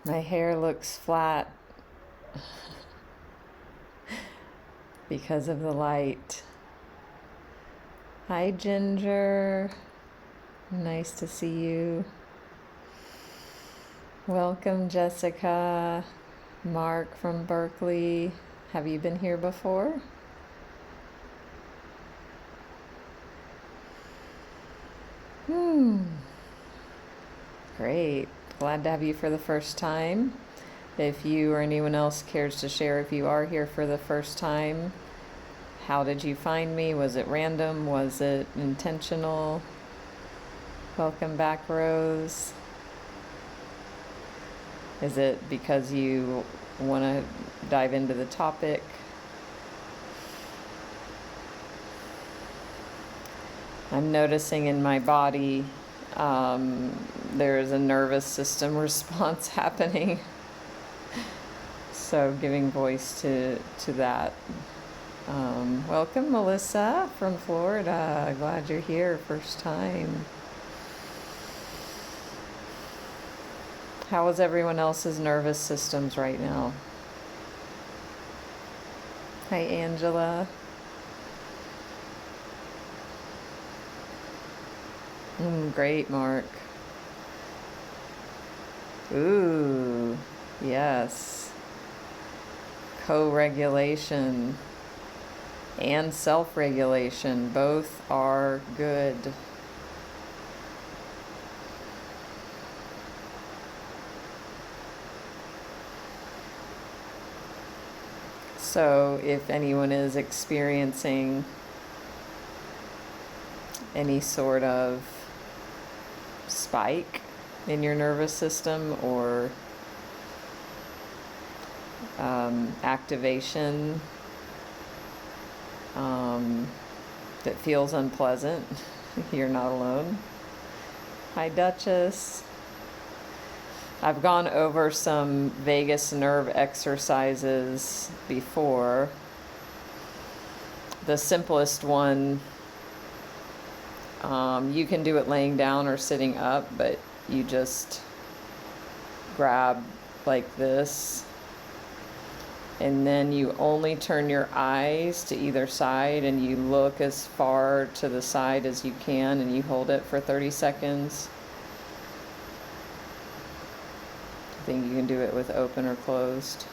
My hair looks flat because of the light. Hi, Ginger. Nice to see you. Welcome, Jessica. Mark from Berkeley. Have you been here before? Great. Glad to have you for the first time. If you or anyone else cares to share, if you are here for the first time, how did you find me? Was it random? Was it intentional? Welcome back, Rose. Is it because you want to dive into the topic? I'm noticing in my body there is a nervous system response happening. So giving voice to that. Welcome, Melissa from Florida. Glad you're here, first time. How is everyone else's nervous systems right now? Hi, Angela. Great, Mark. Ooh, yes. Co-regulation and self-regulation, both are good. So if anyone is experiencing any sort of spike in your nervous system or activation that feels unpleasant, you're not alone. Hi, Duchess. I've gone over some vagus nerve exercises before. The simplest one, you can do it laying down or sitting up, but you just grab like this, and then you only turn your eyes to either side and you look as far to the side as you can, and you hold it for 30 seconds. I think you can do it with open or closed.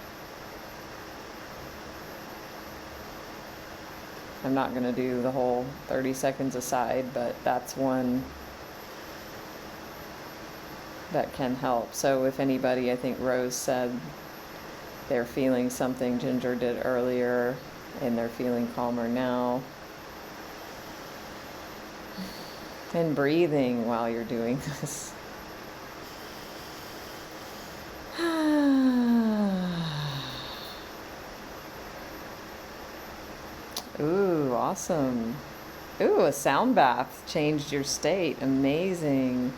I'm not going to do the whole 30 seconds aside, but that's one that can help. So if anybody, I think Rose said they're feeling something Ginger did earlier and they're feeling calmer now. And breathing while you're doing this. Ooh, awesome. Ooh, a sound bath changed your state. Amazing.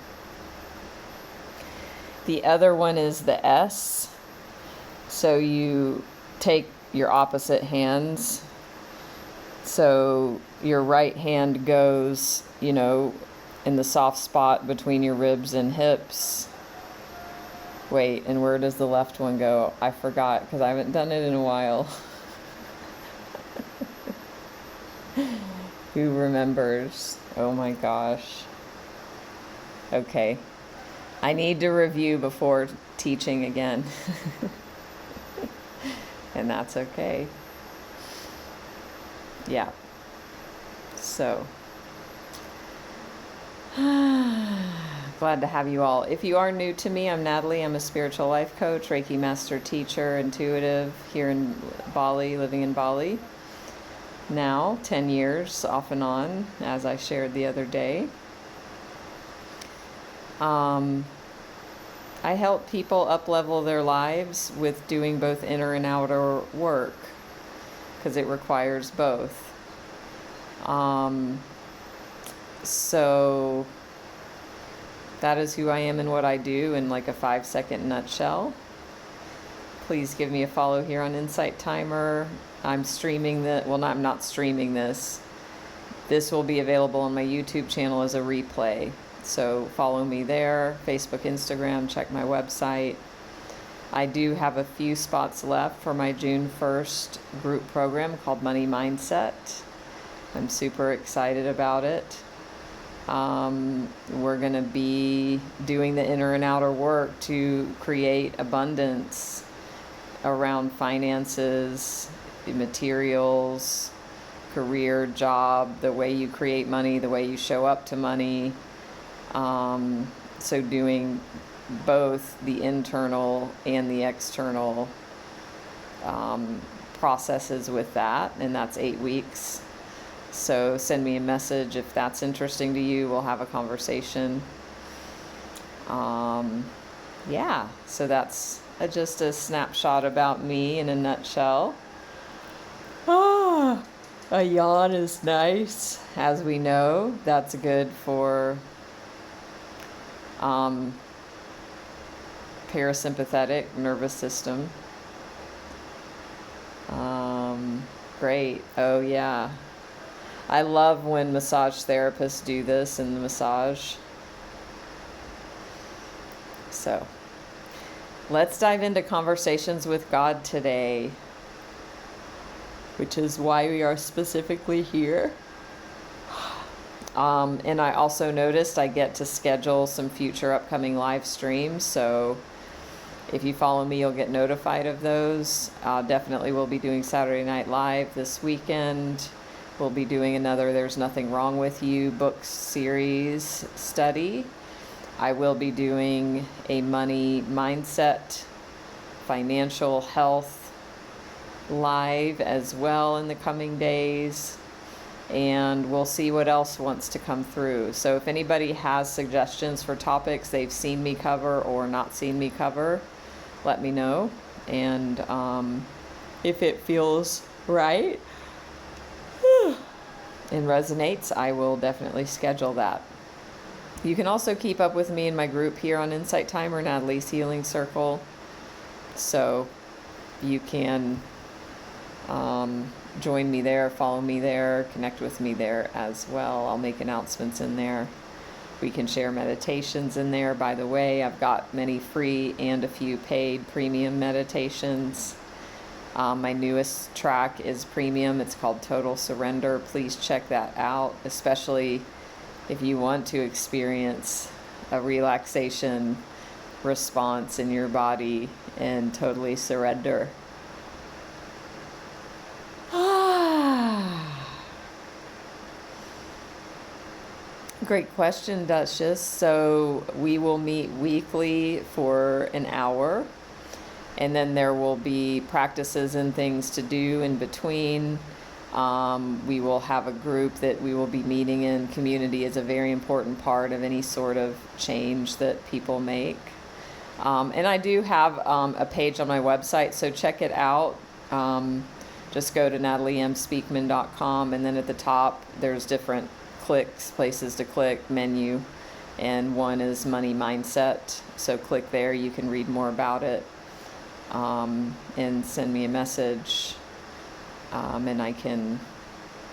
The other one is the S. So you take your opposite hands. So your right hand goes, in the soft spot between your ribs and hips. Wait, and where does the left one go? I forgot because I haven't done it in a while. Who remembers? Oh my gosh. Okay. I need to review before teaching again. And that's okay. Yeah. So. Glad to have you all. If you are new to me, I'm Natalie. I'm a spiritual life coach, Reiki master teacher, intuitive here in Bali, living in Bali. Now, 10 years off and on, as I shared the other day. I help people up-level their lives with doing both inner and outer work, because it requires both. So that is who I am and what I do in like a 5-second nutshell. Please give me a follow here on Insight Timer. I'm streaming I'm not streaming this. This will be available on my YouTube channel as a replay. So follow me there, Facebook, Instagram, check my website. I do have a few spots left for my June 1st group program called Money Mindset. I'm super excited about it. We're going to be doing the inner and outer work to create abundance around finances, materials, career, job, the way you create money, the way you show up to money. So doing both the internal and the external processes with that, and that's 8 weeks. So send me a message if that's interesting to you. We'll have a conversation. Yeah, so that's just a snapshot about me in a nutshell. A yawn is nice, as we know. That's good for parasympathetic nervous system. Great. Oh yeah. I love when massage therapists do this in the massage. So, let's dive into conversations with God today, which is why we are specifically here. And I also noticed I get to schedule some future upcoming live streams, so if you follow me, you'll get notified of those. Definitely we'll be doing Saturday Night Live this weekend. We'll be doing another There's Nothing Wrong With You book series study. I will be doing a money mindset, financial health live as well in the coming days. And we'll see what else wants to come through. So if anybody has suggestions for topics they've seen me cover or not seen me cover, let me know. And if it feels right and resonates, I will definitely schedule that. You can also keep up with me in my group here on Insight Time or Natalie's Healing Circle. So you can join me there, follow me there, connect with me there as well. I'll make announcements in there. We can share meditations in there. By the way, I've got many free and a few paid premium meditations. My newest track is premium. It's called Total Surrender. Please check that out, especially if you want to experience a relaxation response in your body and totally surrender. Great question, Duchess. So we will meet weekly for an hour, and then there will be practices and things to do in between. We will have a group that we will be meeting in. Community is a very important part of any sort of change that people make. And I do have a page on my website, so check it out. Just go to nataliemspeakman.com, and then at the top there's different places to click, menu, and one is Money Mindset. So click there, you can read more about it, and send me a message, and I can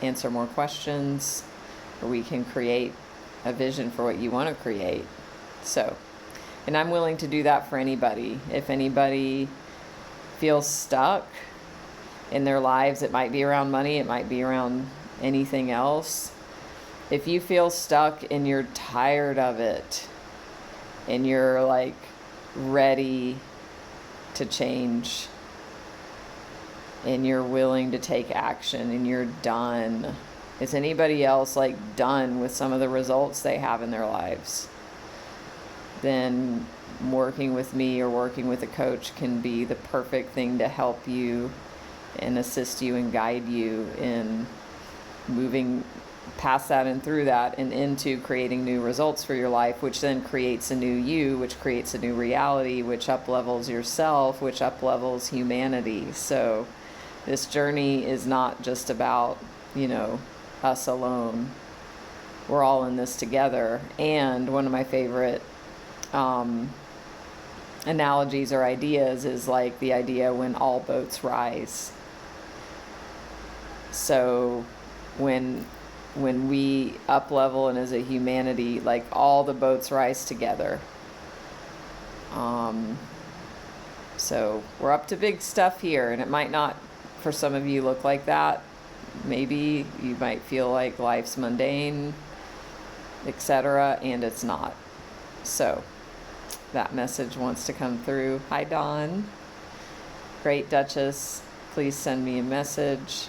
answer more questions, or we can create a vision for what you want to create. So, and I'm willing to do that for anybody. If anybody feels stuck in their lives, it might be around money, it might be around anything else. If you feel stuck and you're tired of it and you're like ready to change and you're willing to take action and you're done, is anybody else like done with some of the results they have in their lives? Then working with me or working with a coach can be the perfect thing to help you and assist you and guide you in moving past that and through that and into creating new results for your life, which then creates a new you, which creates a new reality, which up-levels yourself, which up-levels humanity. So this journey is not just about, us alone. We're all in this together. And one of my favorite analogies or ideas is like the idea when all boats rise. So when we up level and as a humanity, like all the boats rise together. So we're up to big stuff here, and it might not, for some of you, look like that. Maybe you might feel like life's mundane, etc., and it's not. So that message wants to come through. Hi, Dawn. Great Duchess, please send me a message.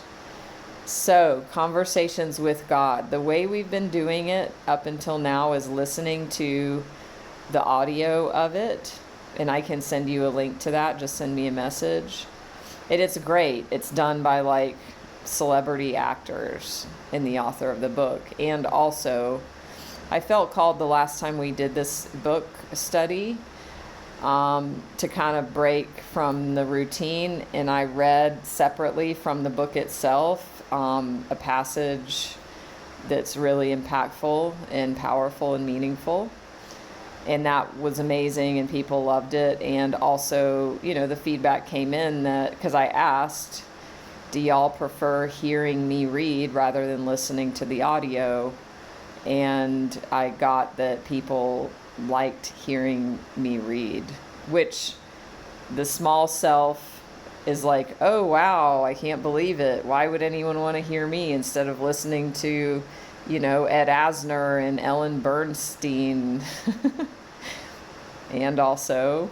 So, conversations with God. The way we've been doing it up until now is listening to the audio of it, and I can send you a link to that. Just send me a message. It's great. It's done by like celebrity actors and the author of the book. And also, I felt called the last time we did this book study to kind of break from the routine, and I read separately from the book itself a passage that's really impactful and powerful and meaningful, and that was amazing, and people loved it. And also, you know, the feedback came in that, because I asked, do y'all prefer hearing me read rather than listening to the audio? And I got that people liked hearing me read, which the small self is like, oh wow, I can't believe it. Why would anyone want to hear me instead of listening to, you know, Ed Asner and Ellen Bernstein? And also,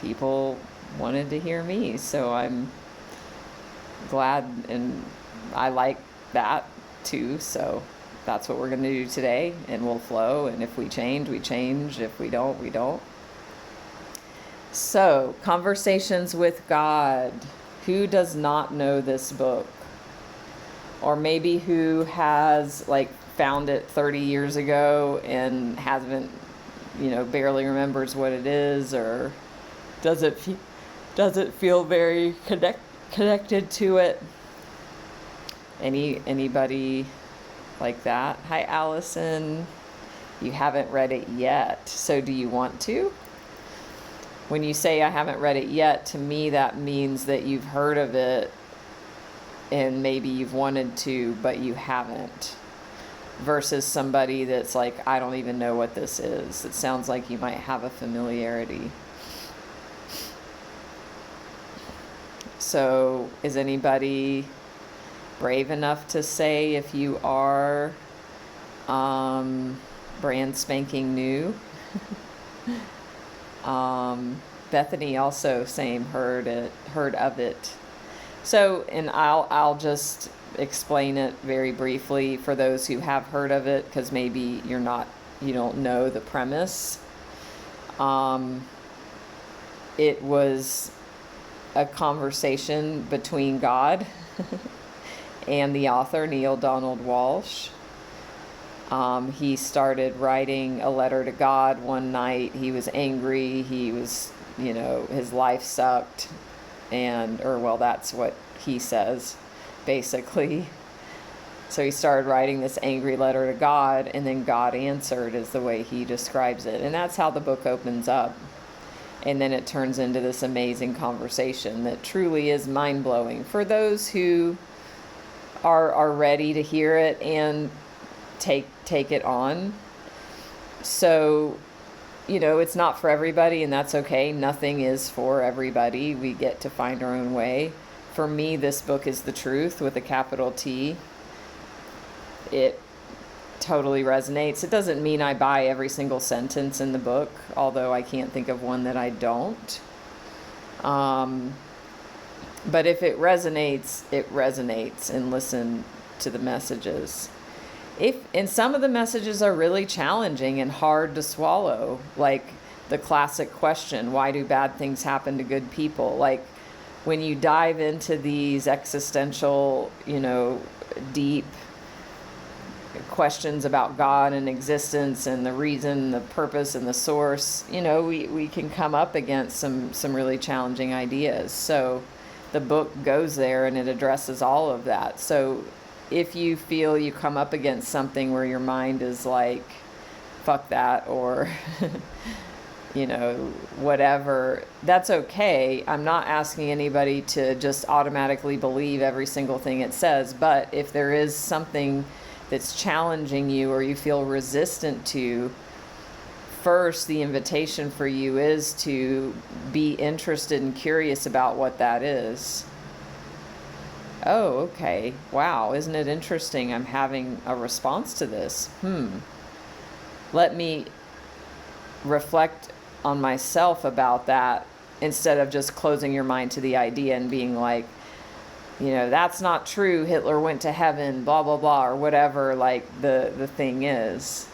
people wanted to hear me, so I'm glad, and I like that too. So that's what we're going to do today, and we'll flow, and if we change, we change. If we don't, we don't. So, Conversations with God. Who does not know this book? Or maybe who has like found it 30 years ago and hasn't, you know, barely remembers what it is, or doesn't feel very connected to it. Anybody like that? Hi, Allison. You haven't read it yet, so do you want to? When you say I haven't read it yet, to me that means that you've heard of it and maybe you've wanted to, but you haven't. Versus somebody that's like, I don't even know what this is. It sounds like you might have a familiarity. So is anybody brave enough to say if you are brand spanking new? Bethany also same heard of it. So, and I'll just explain it very briefly for those who have heard of it, because maybe you don't know the premise. It was a conversation between God and the author, Neale Donald Walsch. He started writing a letter to God one night. He was angry. He was, his life sucked. That's what he says, basically. So he started writing this angry letter to God, and then God answered, is the way he describes it. And that's how the book opens up. And then it turns into this amazing conversation that truly is mind-blowing for those who are ready to hear it and take it on. So, it's not for everybody, and that's okay. Nothing is for everybody. We get to find our own way. For me, this book is the truth with a capital T. It totally resonates. It doesn't mean I buy every single sentence in the book, although I can't think of one that I don't. But if it resonates, and listen to the messages. And some of the messages are really challenging and hard to swallow, like the classic question, why do bad things happen to good people? Like when you dive into these existential, deep questions about God and existence and the reason, the purpose, and the source, we can come up against some really challenging ideas. So the book goes there and it addresses all of that. So if you feel you come up against something where your mind is like, fuck that, or, whatever, that's okay. I'm not asking anybody to just automatically believe every single thing it says, but if there is something that's challenging you or you feel resistant to, first, the invitation for you is to be interested and curious about what that is. Oh, okay. Wow, isn't it interesting? I'm having a response to this. Let me reflect on myself about that instead of just closing your mind to the idea and being like, that's not true. Hitler went to heaven, blah, blah, blah, or whatever, like the thing is.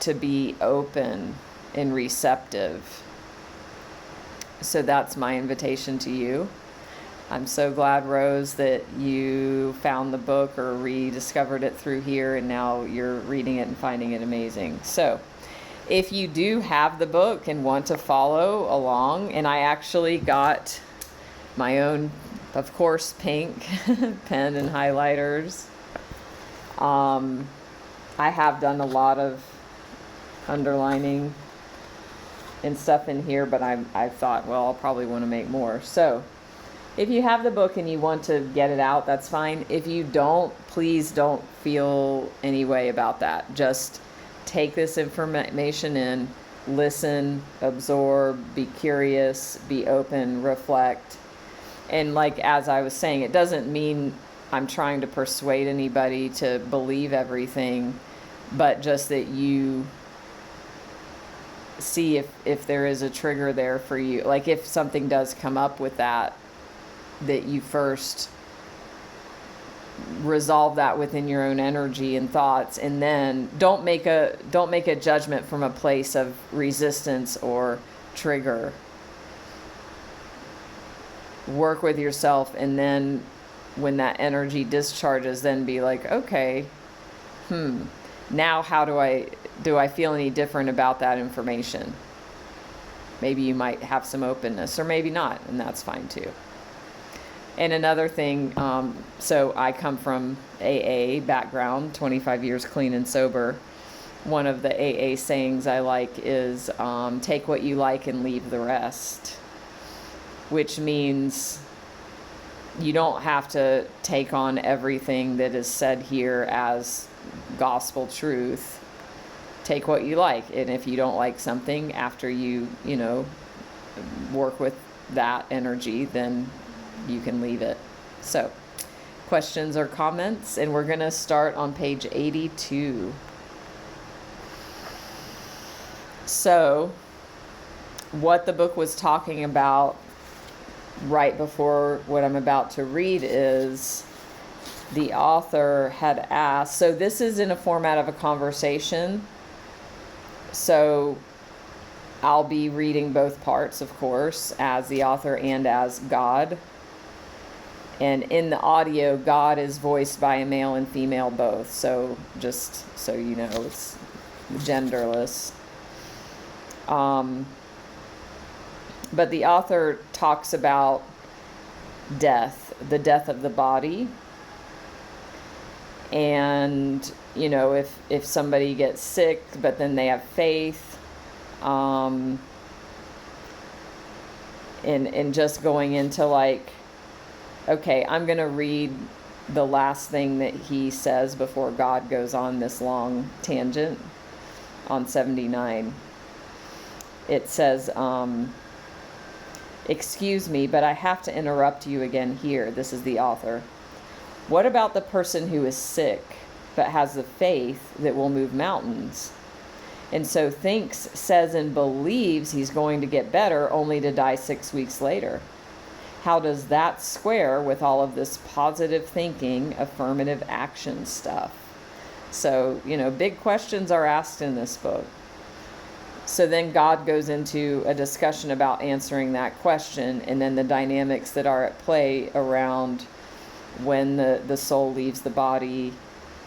To be open and receptive. So that's my invitation to you. I'm so glad, Rose, that you found the book or rediscovered it through here, and now you're reading it and finding it amazing. So if you do have the book and want to follow along, and I actually got my own, of course, pink pen and highlighters. I have done a lot of underlining and stuff in here, but I thought, well, I'll probably want to make more. So if you have the book and you want to get it out, that's fine. If you don't, please don't feel any way about that. Just take this information in, listen, absorb, be curious, be open, reflect. And like, as I was saying, it doesn't mean I'm trying to persuade anybody to believe everything, but just that you see if there is a trigger there for you. Like if something does come up with that you first resolve that within your own energy and thoughts, and then don't make a judgment from a place of resistance or trigger. Work with yourself, and then when that energy discharges, then be like, okay, now how do I feel any different about that information? Maybe you might have some openness, or maybe not, and that's fine too. And another thing, so I come from AA background, 25 years clean and sober. One of the AA sayings I like is, take what you like and leave the rest, which means you don't have to take on everything that is said here as gospel truth. Take what you like, and if you don't like something after you work with that energy, then you can leave it. So, questions or comments? And we're going to start on page 82. So, what the book was talking about right before what I'm about to read is the author had asked, so this is in a format of a conversation. So I'll be reading both parts, of course, as the author and as God. And in the audio, God is voiced by a male and female both. So just so you know, it's genderless. But the author talks about death, the death of the body. And, if somebody gets sick, but then they have faith, and just going into like, okay, I'm going to read the last thing that he says before God goes on this long tangent on 79. It says, excuse me, but I have to interrupt you again here. This is the author. What about the person who is sick, but has the faith that will move mountains? And so thinks, says, and believes he's going to get better only to die 6 weeks later. How does that square with all of this positive thinking, affirmative action stuff? So, big questions are asked in this book. So then God goes into a discussion about answering that question, and then the dynamics that are at play around when the soul leaves the body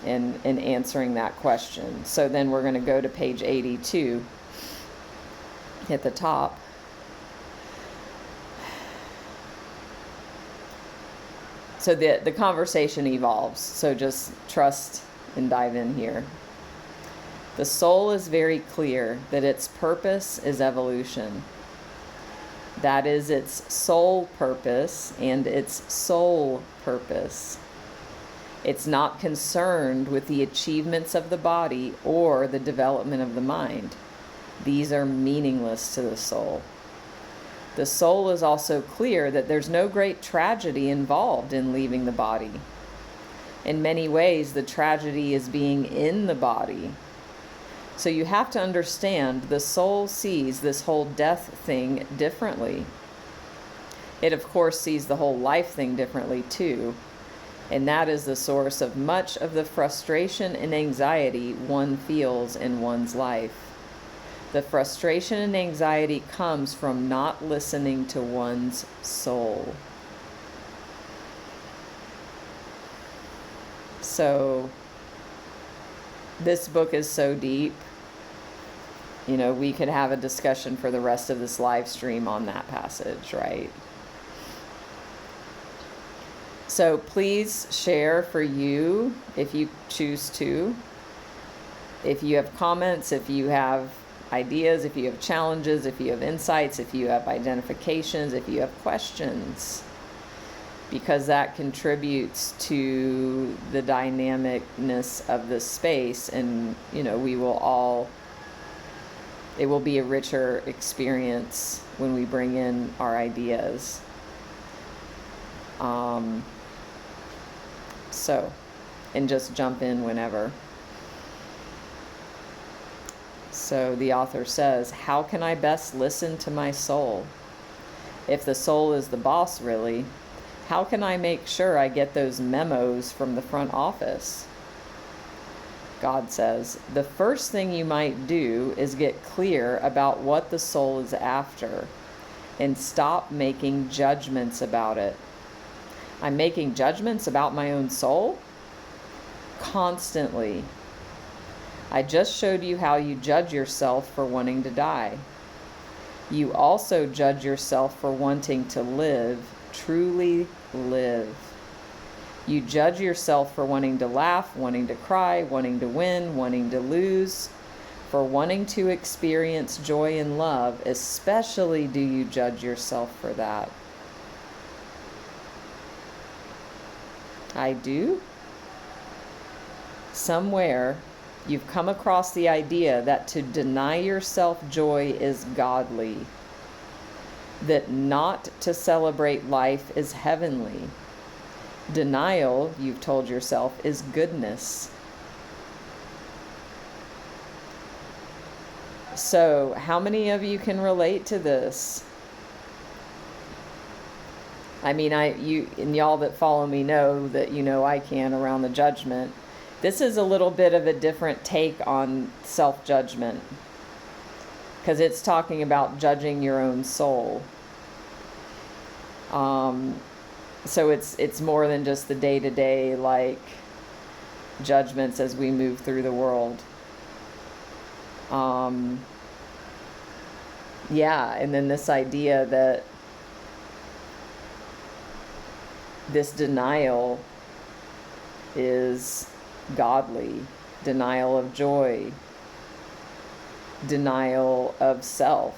and answering that question. So then we're going to go to page 82 at the top. So the conversation evolves. So just trust and dive in here. The soul is very clear that its purpose is evolution. That is its sole purpose and its sole purpose. It's not concerned with the achievements of the body or the development of the mind. These are meaningless to the soul. The soul is also clear that there's no great tragedy involved in leaving the body. In many ways, the tragedy is being in the body. So you have to understand the soul sees this whole death thing differently. It, of course, sees the whole life thing differently too. And that is the source of much of the frustration and anxiety one feels in one's life. The frustration and anxiety comes from not listening to one's soul. So, this book is so deep. You know, we could have a discussion for the rest of this live stream on that passage, right? So please share for you if you choose to. If you have comments, if you have ideas, if you have challenges, if you have insights, if you have identifications, if you have questions, because that contributes to the dynamicness of this space, and you know, it will be a richer experience when we bring in our ideas. And just jump in whenever. So the author says, how can I best listen to my soul? If the soul is the boss, really, how can I make sure I get those memos from the front office? God says, the first thing you might do is get clear about what the soul is after and stop making judgments about it. I'm making judgments about my own soul? Constantly. I just showed you how you judge yourself for wanting to die. You also judge yourself for wanting to live, truly live. You judge yourself for wanting to laugh, wanting to cry, wanting to win, wanting to lose, for wanting to experience joy and love. Especially do you judge yourself for that. I do? Somewhere you've come across the idea that to deny yourself joy is godly, that not to celebrate life is heavenly. Denial, you've told yourself, is goodness. So, how many of you can relate to this? I mean, y'all that follow me know that I can around the judgment. This is a little bit of a different take on self-judgment, because it's talking about judging your own soul. So it's more than just the day-to-day like judgments as we move through the world. Yeah, and then this idea that this denial is godly, denial of joy, denial of self.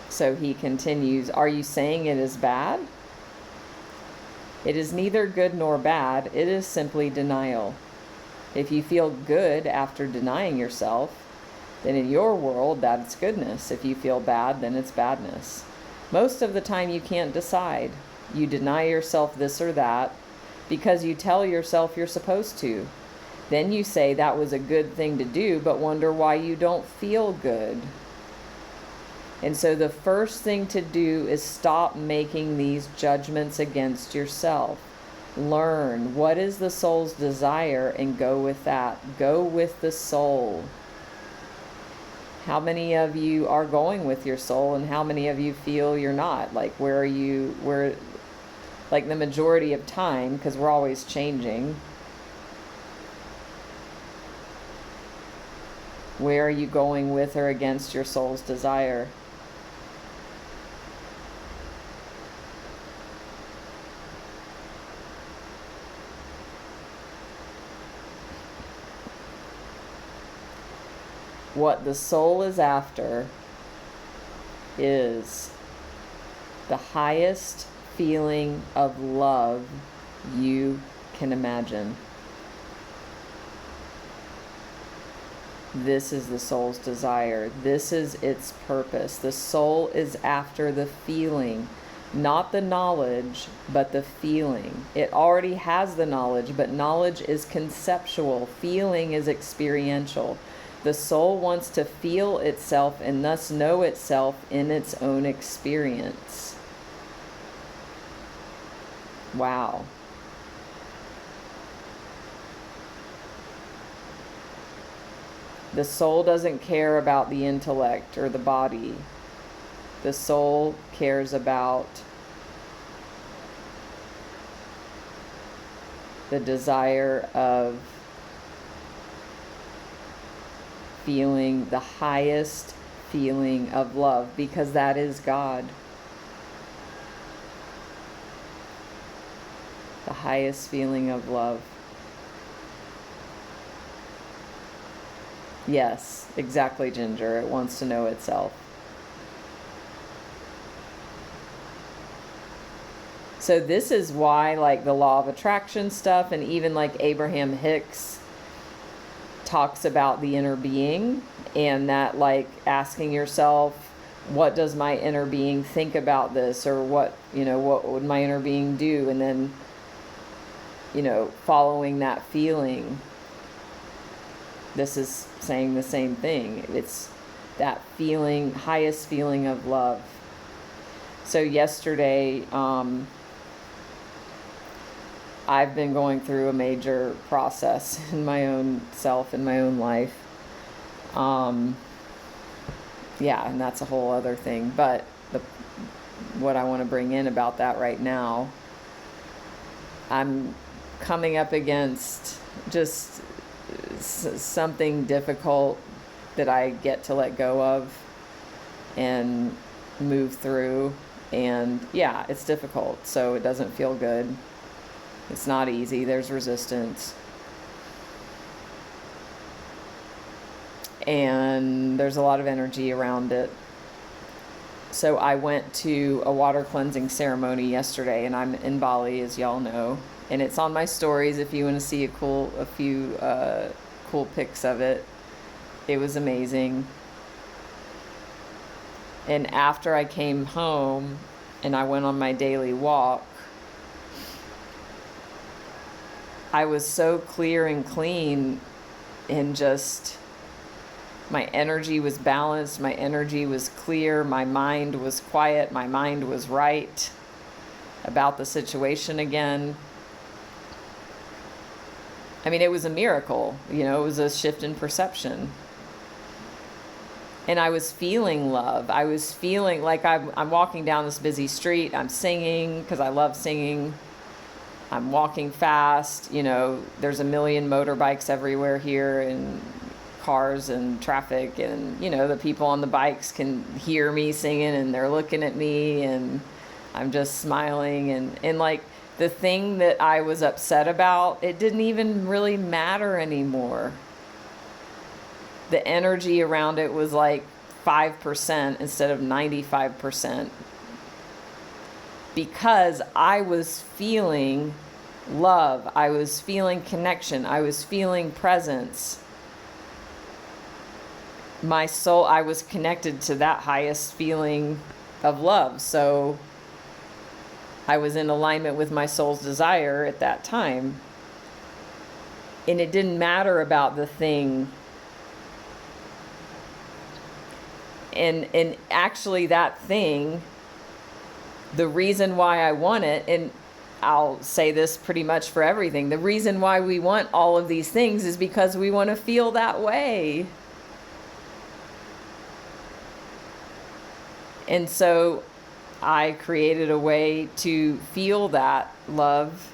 So he continues, are you saying it is bad? It is neither good nor bad. It is simply denial. If you feel good after denying yourself, then in your world, that's goodness. If you feel bad, then it's badness. Most of the time, you can't decide. You deny yourself this or that because you tell yourself you're supposed to. Then you say that was a good thing to do, but wonder why you don't feel good. And so the first thing to do is stop making these judgments against yourself. Learn what is the soul's desire and go with that. Go with the soul. How many of you are going with your soul and how many of you feel you're not? Like where like the majority of time, because we're always changing. Where are you going with or against your soul's desire? What the soul is after is the highest feeling of love you can imagine. This is the soul's desire. This is its purpose. The soul is after the feeling, not the knowledge, but the feeling. It already has the knowledge, but knowledge is conceptual. Feeling is experiential. The soul wants to feel itself and thus know itself in its own experience. Wow. The soul doesn't care about the intellect or the body. The soul cares about the desire of feeling the highest feeling of love, because that is God. The highest feeling of love. Yes, exactly, Ginger. It wants to know itself. So this is why, like, the law of attraction stuff, and even like Abraham Hicks talks about the inner being, and that, like, asking yourself, what does my inner being think about this, or what would my inner being do, and then following that feeling. This is saying the same thing. It's that feeling, highest feeling of love. So yesterday, I've been going through a major process in my own self, in my own life. Yeah, and that's a whole other thing. But what I want to bring in about that right now, I'm coming up against just something difficult that I get to let go of and move through. And yeah, it's difficult, so it doesn't feel good. It's not easy. There's resistance. And there's a lot of energy around it. So I went to a water cleansing ceremony yesterday, and I'm in Bali, as y'all know. And it's on my stories if you want to see a few cool pics of it. It was amazing. And after I came home and I went on my daily walk, I was so clear and clean, and just my energy was balanced, my energy was clear, my mind was quiet, my mind was right about the situation again. I mean, it was a miracle, it was a shift in perception. And I was feeling love. I was feeling like I'm walking down this busy street. I'm singing because I love singing. I'm walking fast. There's a million motorbikes everywhere here, and cars and traffic. And, the people on the bikes can hear me singing, and they're looking at me, and I'm just smiling. And like, the thing that I was upset about, it didn't even really matter anymore. The energy around it was like 5% instead of 95%. Because I was feeling love. I was feeling connection. I was feeling presence. My soul, I was connected to that highest feeling of love. So I was in alignment with my soul's desire at that time. And it didn't matter about the thing. And actually that thing, the reason why I want it, and I'll say this pretty much for everything, the reason why we want all of these things is because we want to feel that way. And so I created a way to feel that love.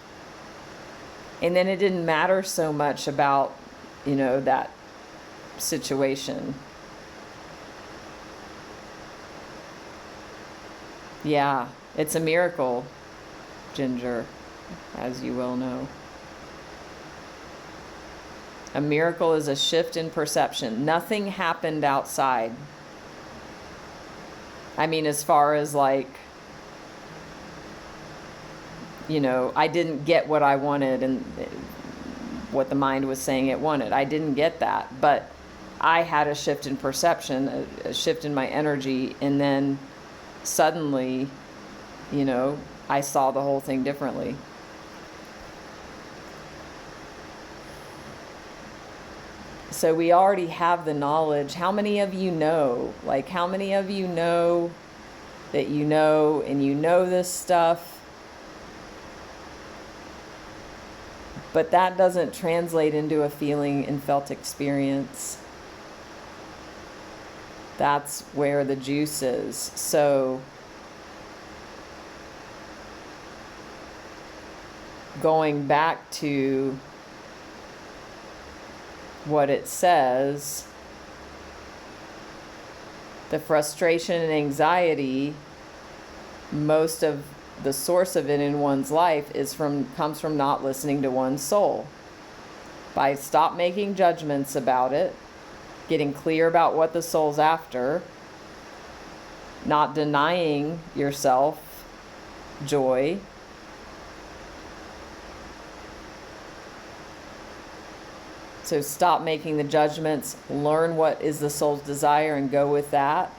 And then it didn't matter so much about, that situation. Yeah, it's a miracle, Ginger, as you well know. A miracle is a shift in perception. Nothing happened outside. I mean, as far as like I didn't get what I wanted and what the mind was saying it wanted. I didn't get that, but I had a shift in perception, a shift in my energy, and then suddenly, I saw the whole thing differently. So we already have the knowledge. How many of you know? Like, how many of you know that you know and you know this stuff? But that doesn't translate into a feeling and felt experience. That's where the juice is. So going back to what it says, the frustration and anxiety, most of the source of it in one's life comes from not listening to one's soul. By stop making judgments about it, getting clear about what the soul's after, not denying yourself joy, so stop making the judgments, learn what is the soul's desire and go with that.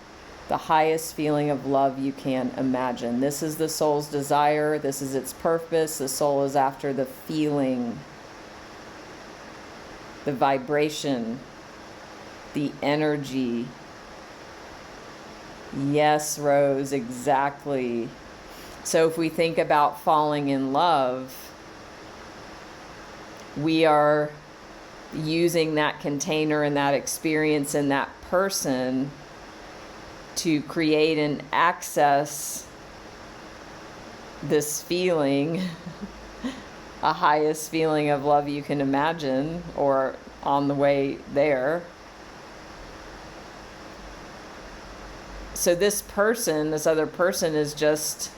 The highest feeling of love you can imagine. This is the soul's desire. This is its purpose. The soul is after the feeling, the vibration, the energy. Yes, Rose, exactly. So if we think about falling in love, we are using that container and that experience and that person to create and access this feeling, a highest feeling of love you can imagine, or on the way there. So this other person is just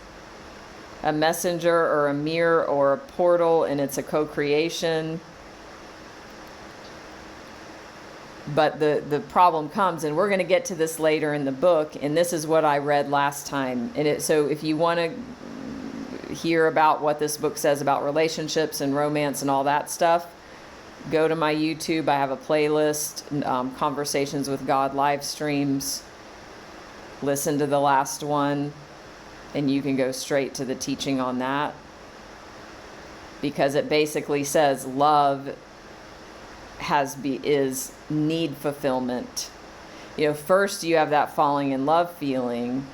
a messenger or a mirror or a portal, and it's a co-creation. But the problem comes, and we're going to get to this later in the book, and this is what I read last time. So if you want to hear about what this book says about relationships and romance and all that stuff, go to my YouTube. I have a playlist, Conversations with God live streams. Listen to the last one, and you can go straight to the teaching on that. Because it basically says love is need fulfillment. First you have that falling in love feeling,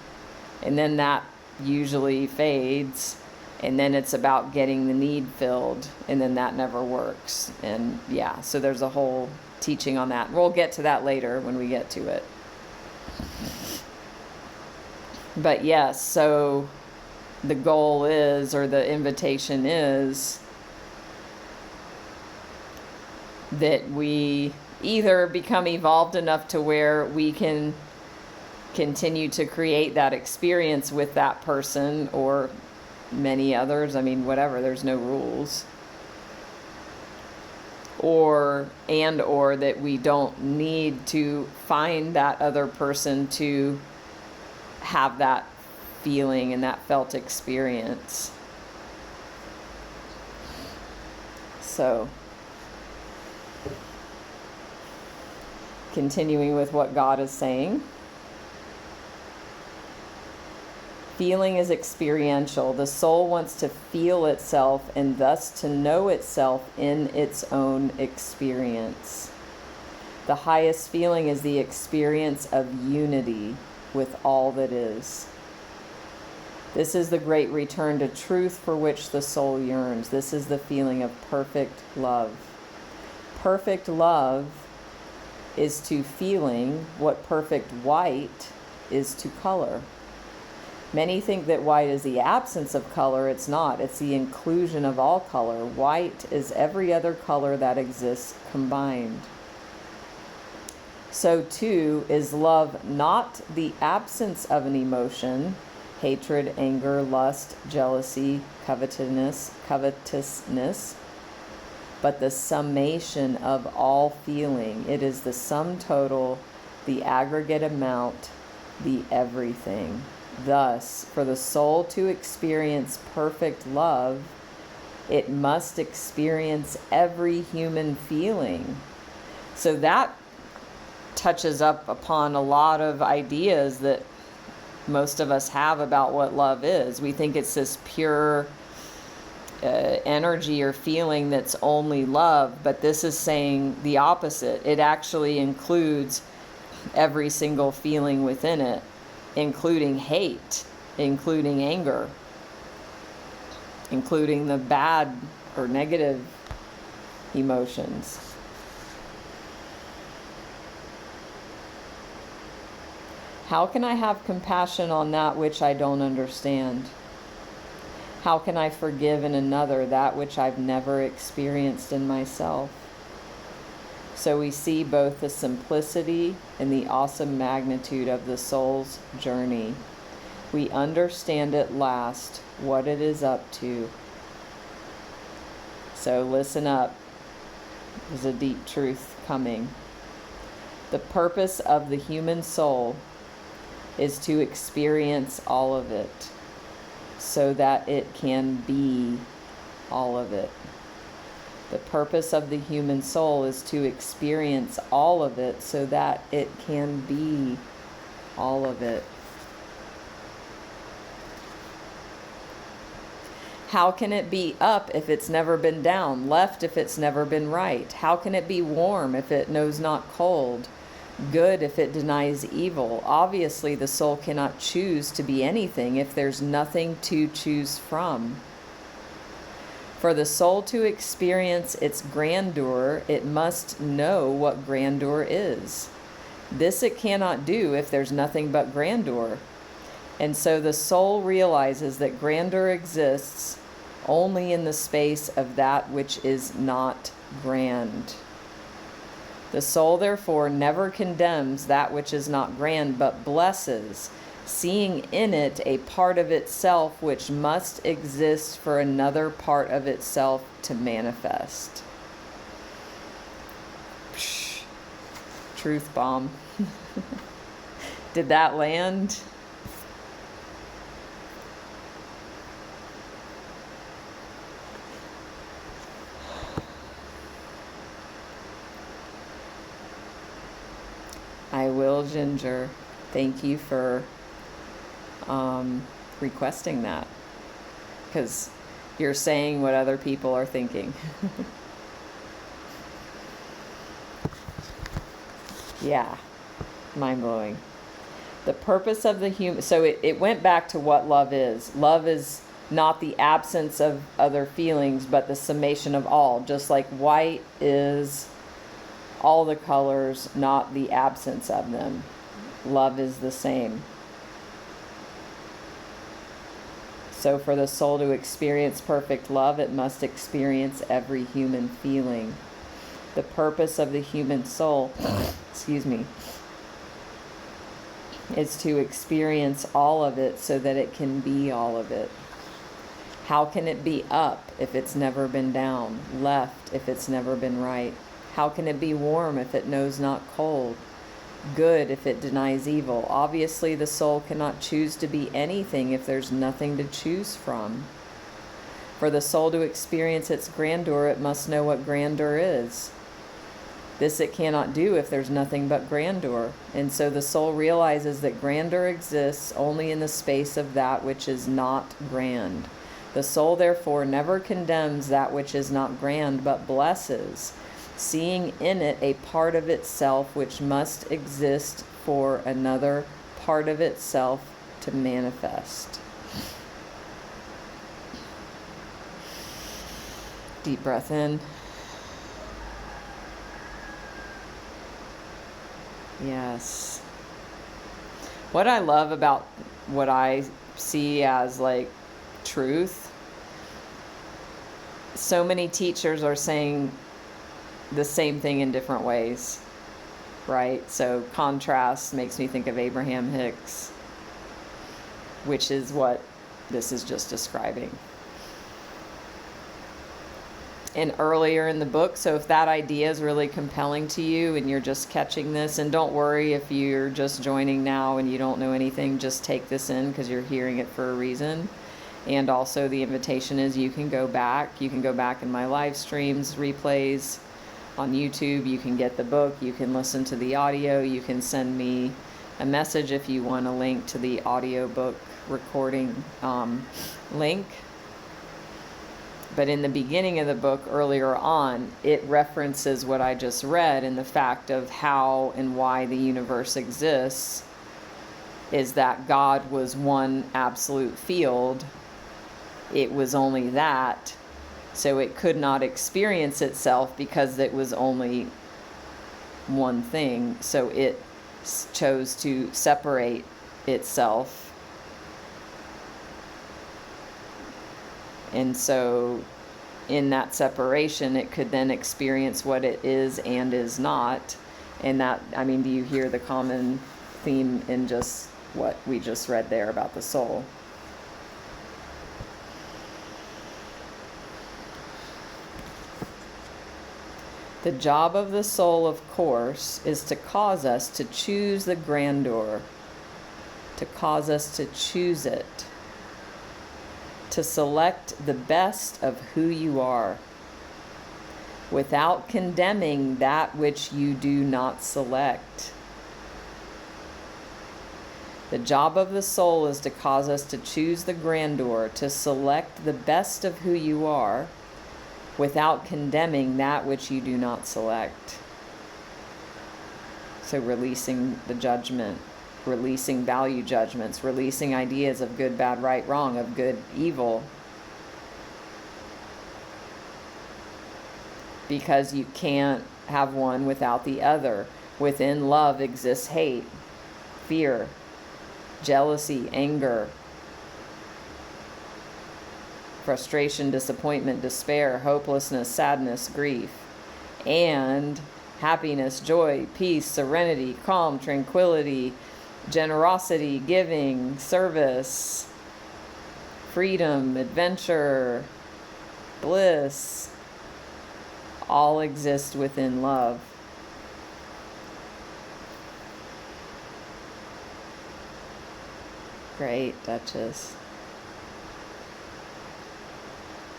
and then that usually fades, and then it's about getting the need filled, and then that never works. And so there's a whole teaching on that. We'll get to that later when we get to it. But yes, so the goal is, or the invitation is, that we either become evolved enough to where we can continue to create that experience with that person or many others. I mean, whatever, there's no rules. Or that we don't need to find that other person to have that feeling and that felt experience. So continuing with what God is saying. Feeling is experiential. The soul wants to feel itself and thus to know itself in its own experience. The highest feeling is the experience of unity with all that is. This is the great return to truth for which the soul yearns. This is the feeling of perfect love. Perfect love is to feeling what perfect white is to color. Many think that white is the absence of color. It's not. It's the inclusion of all color. White is every other color that exists combined. So too is love not the absence of an emotion, hatred, anger, lust, jealousy, covetousness, but the summation of all feeling. It is the sum total, the aggregate amount, the everything. Thus, for the soul to experience perfect love, It must experience every human feeling. So that touches up upon a lot of ideas that most of us have about what love is. We think it's this pure energy or feeling that's only love, but this is saying the opposite. It actually includes every single feeling within it, including hate, including anger, including the bad or negative emotions. How can I have compassion on that which I don't understand? How can I forgive in another that which I've never experienced in myself? So we see both the simplicity and the awesome magnitude of the soul's journey. We understand at last what it is up to. So listen up. There's a deep truth coming. The purpose of the human soul is to experience all of it so that it can be all of it. The purpose of the human soul is to experience all of it so that it can be all of it. How can it be up if it's never been down? Left if it's never been right? How can it be warm if it knows not cold? Good if it denies evil? Obviously, the soul cannot choose to be anything if there's nothing to choose from. For the soul to experience its grandeur, it must know what grandeur is. This it cannot do if there's nothing but grandeur. And so the soul realizes that grandeur exists only in the space of that which is not grand. The soul, therefore, never condemns that which is not grand, but blesses, seeing in it a part of itself which must exist for another part of itself to manifest. Psh, truth bomb. Did that land? I will, Ginger. Thank you for requesting that, because you're saying what other people are thinking. Yeah, mind-blowing. The purpose of the human... So it went back to what love is. Love is not the absence of other feelings, but the summation of all. Just like white is all the colors, not the absence of them. Love is the same. So for the soul to experience perfect love, it must experience every human feeling. The purpose of the human soul, is to experience all of it so that it can be all of it. How can it be up if it's never been down? Left if it's never been right? How can it be warm if it knows not cold? Good if it denies evil? Obviously, the soul cannot choose to be anything if there's nothing to choose from. For the soul to experience its grandeur, it must know what grandeur is. This it cannot do if there's nothing but grandeur. And so the soul realizes that grandeur exists only in the space of that which is not grand. The soul, therefore, never condemns that which is not grand, but blesses, seeing in it a part of itself which must exist for another part of itself to manifest. Deep breath in. Yes. What I love about what I see as like truth, so many teachers are saying the same thing in different ways, right? So contrast makes me think of Abraham Hicks, which is what this is just describing. And earlier in the book, so if that idea is really compelling to you and you're just catching this, and don't worry if you're just joining now and you don't know anything, just take this in because you're hearing it for a reason. And also the invitation is you can go back in my live streams, replays on YouTube. You can get the book, you can listen to the audio, you can send me a message if you want a link to the audiobook recording link. But in the beginning of the book, earlier on, it references what I just read, and the fact of how and why the universe exists is that God was one absolute field. It was only that, so it could not experience itself because it was only one thing. So it chose to separate itself. And so in that separation, it could then experience what it is and is not. And that, I mean, do you hear the common theme in just what we just read there about the soul? The job of the soul, of course, is to cause us to choose the grandeur, to cause us to choose it, to select the best of who you are, without condemning that which you do not select. The job of the soul is to cause us to choose the grandeur, to select the best of who you are, without condemning that which you do not select. So releasing the judgment, releasing value judgments, releasing ideas of good, bad, right, wrong, of good, evil. Because you can't have one without the other. Within love exists hate, fear, jealousy, anger, frustration, disappointment, despair, hopelessness, sadness, grief, and happiness, joy, peace, serenity, calm, tranquility, generosity, giving, service, freedom, adventure, bliss, all exist within love. Great, Duchess.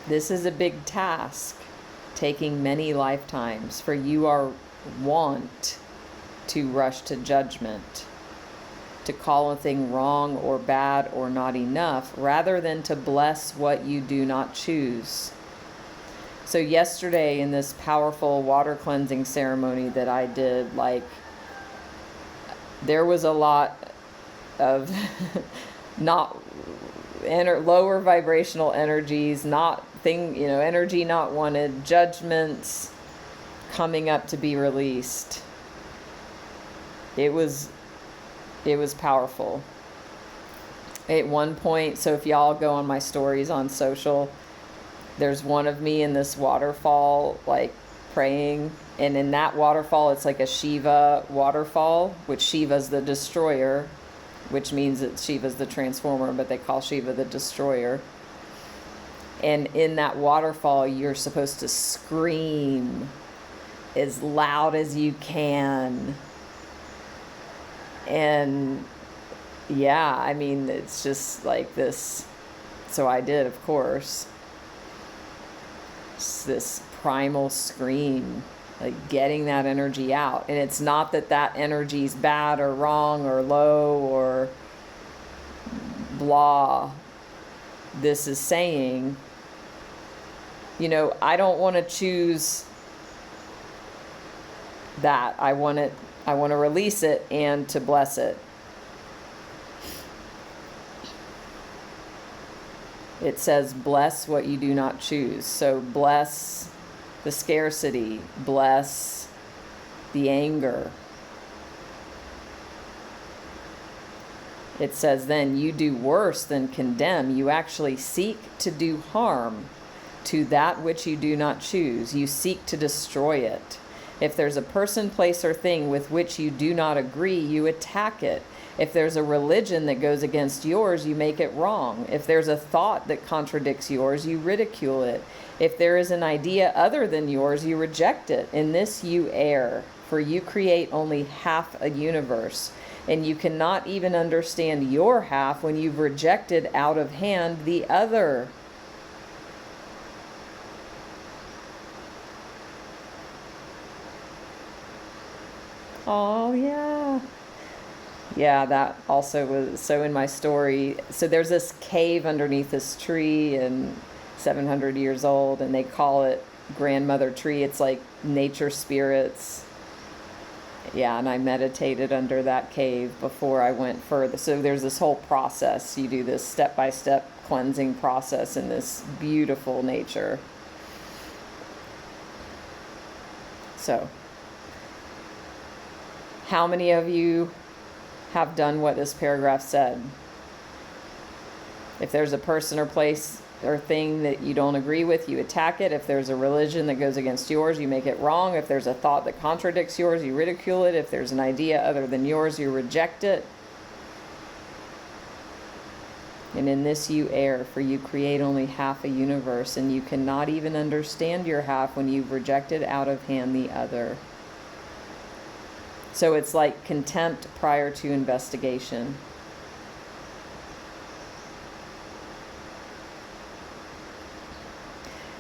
This is a big task, taking many lifetimes, for you are wont to rush to judgment, to call a thing wrong or bad or not enough, rather than to bless what you do not choose. So yesterday in this powerful water cleansing ceremony that I did, there was a lot of lower vibrational energies, energy not wanted, judgments coming up to be released. It was powerful. At one point, so if y'all go on my stories on social, there's one of me in this waterfall, praying. And in that waterfall, it's like a Shiva waterfall, which Shiva's the destroyer, which means that Shiva's the transformer, but they call Shiva the destroyer. And in that waterfall, you're supposed to scream as loud as you can. And yeah, it's just like this. So I did, of course. It's this primal scream, getting that energy out. And it's not that energy's bad or wrong or low or blah. This is saying, I don't want to choose that. I want to release it and to bless it. It says, bless what you do not choose. So bless the scarcity, bless the anger. It says then, you do worse than condemn. You actually seek to do harm to that which you do not choose. You seek to destroy it. If there's a person, place, or thing with which you do not agree, you attack it. If there's a religion that goes against yours, you make it wrong. If there's a thought that contradicts yours, you ridicule it. If there is an idea other than yours, you reject it. In this you err, for you create only half a universe. And you cannot even understand your half when you've rejected out of hand the other. Oh, yeah. Yeah, that also was so in my story. So there's this cave underneath this tree and 700 years old, and they call it grandmother tree. It's like nature spirits. Yeah, and I meditated under that cave before I went further. So there's this whole process. You do this step-by-step cleansing process in this beautiful nature. So, how many of you have done what this paragraph said? If there's a person or place or thing that you don't agree with, you attack it. If there's a religion that goes against yours, you make it wrong. If there's a thought that contradicts yours, you ridicule it. If there's an idea other than yours, you reject it. And in this you err, for you create only half a universe, and you cannot even understand your half when you've rejected out of hand the other. So it's like contempt prior to investigation.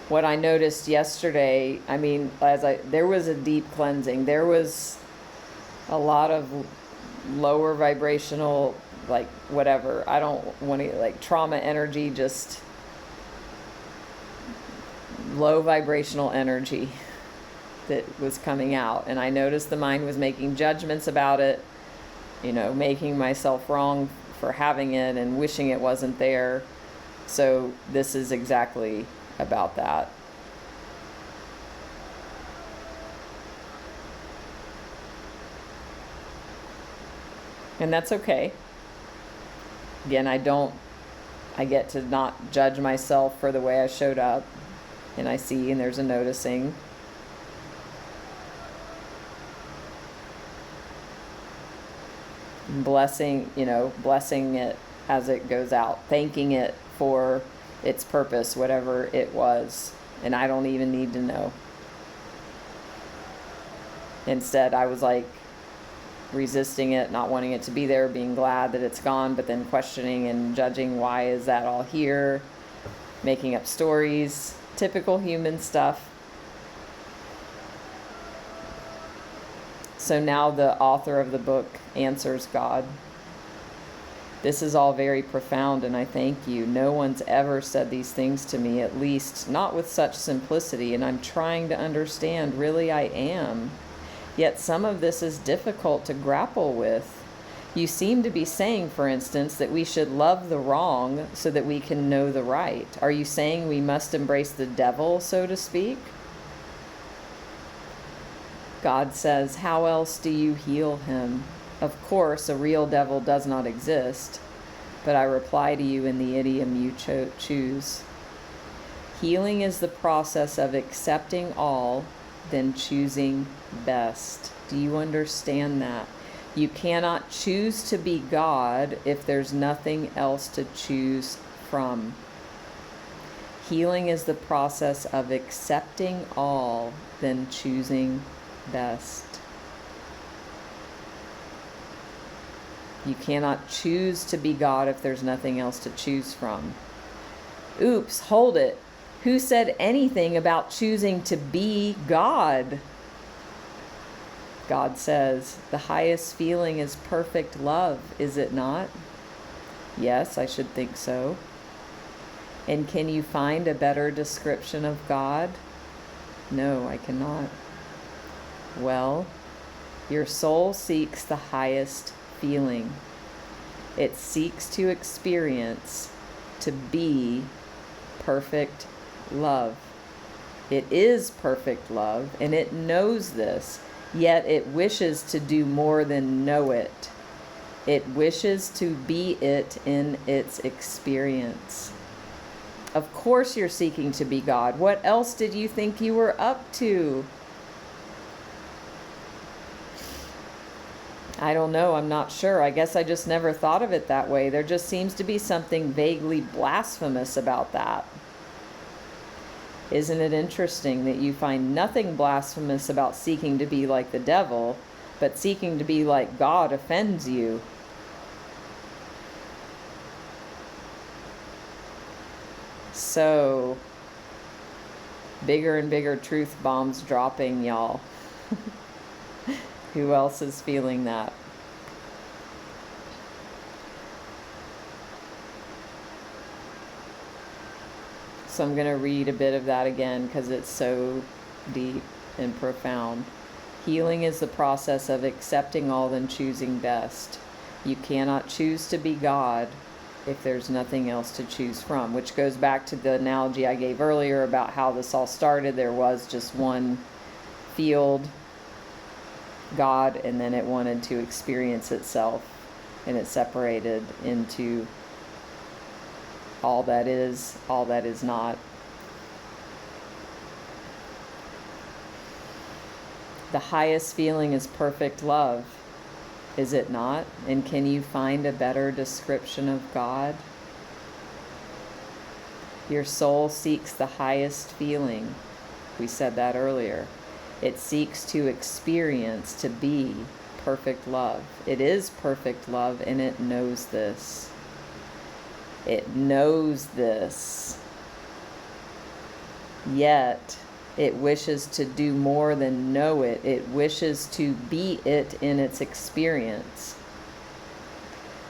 What I noticed yesterday, I mean, there was a deep cleansing. There was a lot of lower vibrational, like whatever. I don't want to, like trauma energy, just low vibrational energy that was coming out. And I noticed the mind was making judgments about it, making myself wrong for having it and wishing it wasn't there. So this is exactly about that. And that's okay. Again, I get to not judge myself for the way I showed up. And I see, and there's a noticing. Blessing it as it goes out. Thanking it for its purpose, whatever it was, and I don't even need to know. Instead, I was like resisting it, not wanting it to be there, being glad that it's gone, but then questioning and judging, why is that all here? Making up stories, typical human stuff. So now the author of the book answers God. This is all very profound, and I thank you. No one's ever said these things to me, at least not with such simplicity, and I'm trying to understand. Really, I am. Yet some of this is difficult to grapple with. You seem to be saying, for instance, that we should love the wrong so that we can know the right. Are you saying we must embrace the devil, so to speak? God says, how else do you heal him? Of course, a real devil does not exist, but I reply to you in the idiom you choose. Healing is the process of accepting all, then choosing best. Do you understand that? You cannot choose to be God if there's nothing else to choose from. Healing is the process of accepting all, then choosing best. You cannot choose to be God if there's nothing else to choose from. Oops, hold it. Who said anything about choosing to be God? God says, the highest feeling is perfect love, is it not? Yes, I should think so. And can you find a better description of God? No, I cannot. Well, your soul seeks the highest feeling. It seeks to experience, to be perfect love. It is perfect love, and it knows this, yet it wishes to do more than know it. It wishes to be it in its experience. Of course you're seeking to be God. What else did you think you were up to? I don't know. I'm not sure. I guess I just never thought of it that way. There just seems to be something vaguely blasphemous about that. Isn't it interesting that you find nothing blasphemous about seeking to be like the devil, But seeking to be like God offends you. So, bigger and bigger truth bombs dropping, y'all. Who else is feeling that? So I'm going to read a bit of that again because it's so deep and profound. Healing is the process of accepting all and choosing best. You cannot choose to be God if there's nothing else to choose from, which goes back to the analogy I gave earlier about how this all started. There was just one field, God, and then it wanted to experience itself, and it separated into all that is not. The highest feeling is perfect love, is it not? And can you find a better description of God? Your soul seeks the highest feeling. We said that earlier. It seeks to experience, to be perfect love. It is perfect love, and it knows this. It knows this. Yet, it wishes to do more than know it. It wishes to be it in its experience.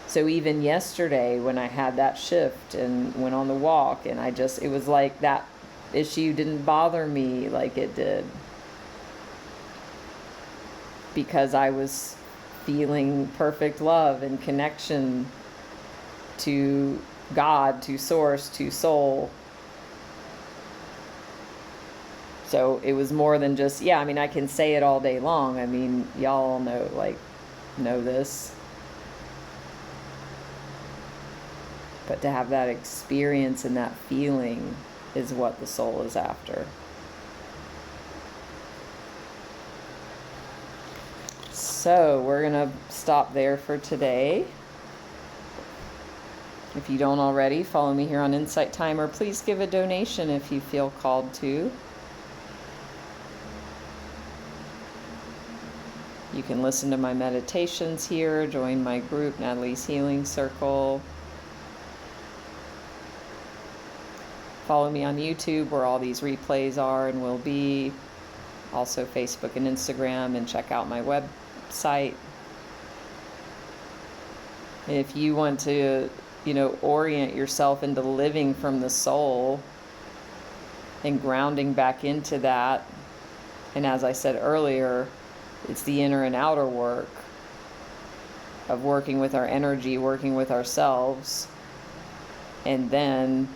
So even yesterday when I had that shift and went on the walk, and it was like that issue didn't bother me like it did. Because I was feeling perfect love and connection to God, to Source, to Soul. So it was more than just, I can say it all day long. Y'all know this. But to have that experience and that feeling is what the soul is after. So we're going to stop there for today. If you don't already, follow me here on Insight Timer. Please give a donation if you feel called to. You can listen to my meditations here, join my group, Natalie's Healing Circle. Follow me on YouTube where all these replays are and will be. Also Facebook and Instagram, and check out my website. If you want to, orient yourself into living from the soul and grounding back into that. And as I said earlier, it's the inner and outer work of working with our energy, working with ourselves. And then,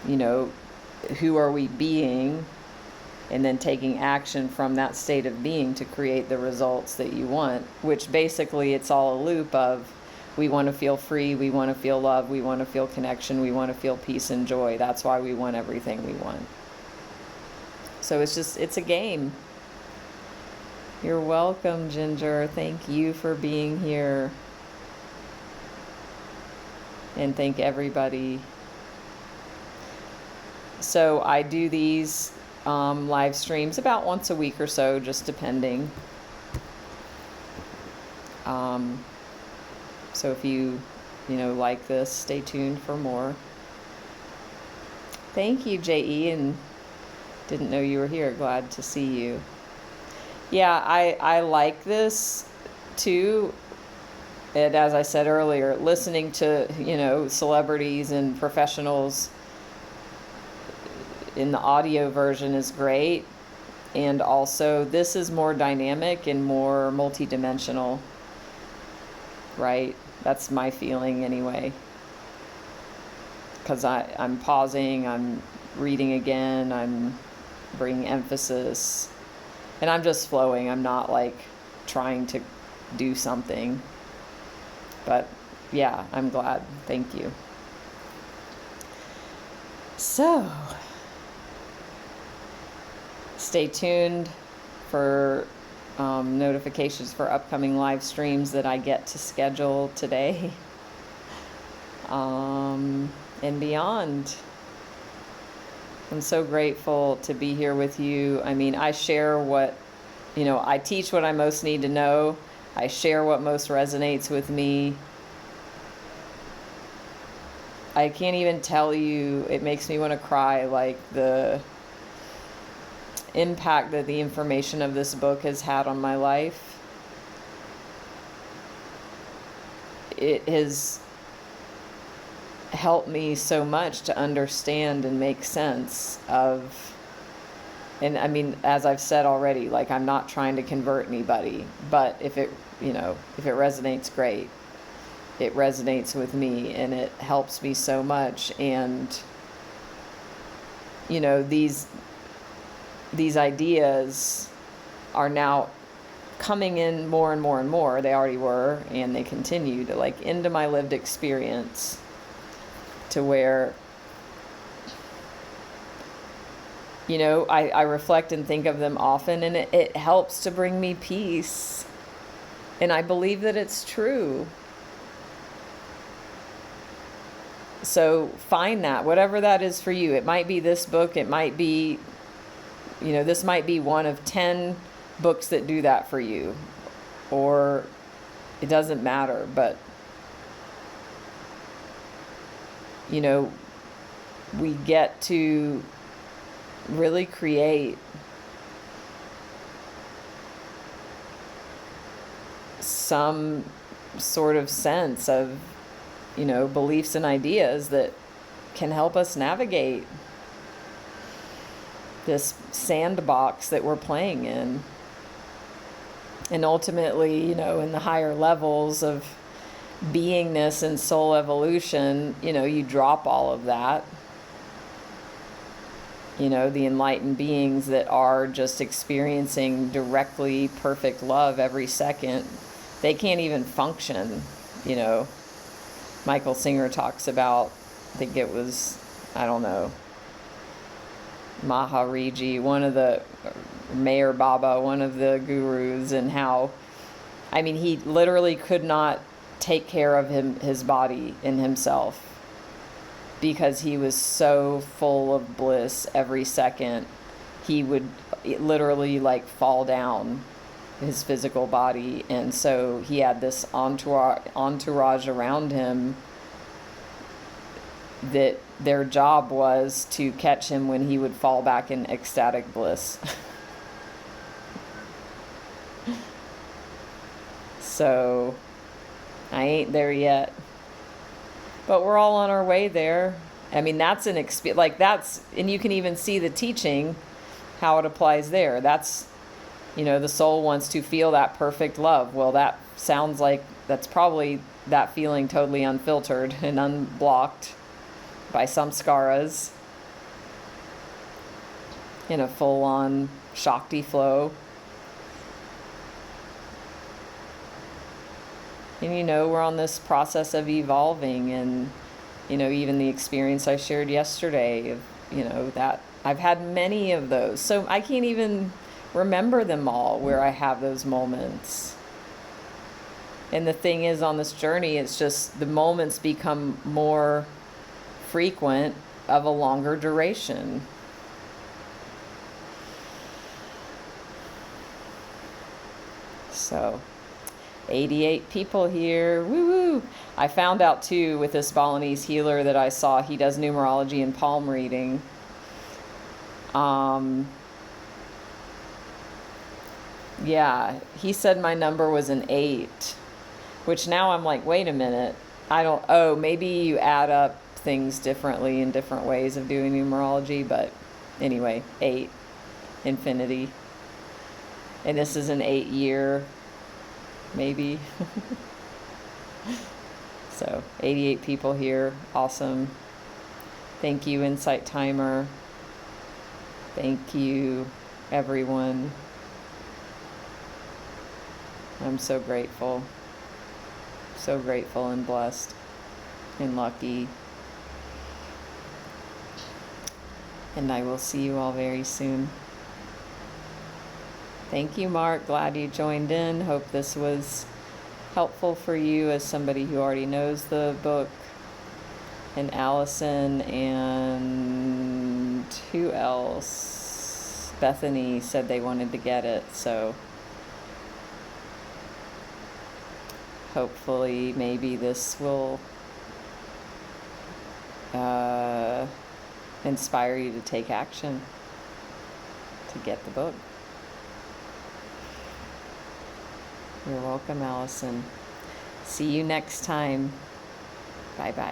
who are we being? And then taking action from that state of being to create the results that you want, which basically it's all a loop of we want to feel free, we want to feel love, we want to feel connection, we want to feel peace and joy. That's why we want everything we want. So it's a game. You're welcome, Ginger. Thank you for being here. And thank everybody. So I do these live streams about once a week or so, just depending. So if you like this, stay tuned for more. Thank you, J.E., and didn't know you were here. Glad to see you. Yeah, I like this too. And as I said earlier, listening to, celebrities and professionals in the audio version is great. And also, this is more dynamic and more multidimensional, right? That's my feeling anyway. Because I'm pausing, I'm reading again, I'm bringing emphasis. And I'm just flowing. I'm not trying to do something. But yeah, I'm glad. Thank you. So, stay tuned for notifications for upcoming live streams that I get to schedule today and beyond. I'm so grateful to be here with you. I share what I teach what I most need to know. I share what most resonates with me. I can't even tell you, it makes me want to cry, like the impact that the information of this book has had on my life. It has helped me so much to understand and make sense of, and I mean, as I've said already, like, I'm not trying to convert anybody, but if it resonates, great. It resonates with me and it helps me so much. And, these ideas are now coming in more and more and more. They already were, and they continue to, like, into my lived experience, to where, I reflect and think of them often, and it helps to bring me peace. And I believe that it's true. So find that, whatever that is for you. It might be this book. It might be, this might be one of 10 books that do that for you. Or it doesn't matter. But, we get to really create some sort of sense of, beliefs and ideas that can help us navigate this sandbox that we're playing in. And ultimately, in the higher levels of beingness and soul evolution, you drop all of that. The enlightened beings that are just experiencing directly perfect love every second, they can't even function. Michael Singer talks about, I think it was, I don't know, Mahariji, one of the, Mayor Baba, one of the gurus, and how, he literally could not take care of his body and himself, because he was so full of bliss every second. He would literally, like, fall down, his physical body. And so he had this entourage around him that their job was to catch him when he would fall back in ecstatic bliss. So I ain't there yet, but we're all on our way there. That's an experience, like, that's, and you can even see the teaching, how it applies there. That's, the soul wants to feel that perfect love. Well, that sounds like that's probably that feeling totally unfiltered and unblocked by samskaras in a full-on Shakti flow. And, we're on this process of evolving, and, even the experience I shared yesterday of, that I've had many of those. So I can't even remember them all where I have those moments. And the thing is, on this journey, it's just the moments become more frequent, of a longer duration. So 88 people here. Woo woo. I found out too with this Balinese healer that I saw, he does numerology and palm reading. Yeah, he said my number was an 8, which now I'm like, wait a minute. Maybe you add up things differently in different ways of doing numerology, but anyway, 8, infinity. And this is an 8-year, maybe. So 88 people here. Awesome. Thank you, Insight Timer. Thank you, everyone. I'm so grateful. So grateful and blessed and lucky. And I will see you all very soon. Thank you, Mark. Glad you joined in. Hope this was helpful for you as somebody who already knows the book. And Allison, and who else? Bethany said they wanted to get it, so hopefully maybe this will inspire you to take action to get the book. You're welcome, Allison. See you next time. Bye-bye.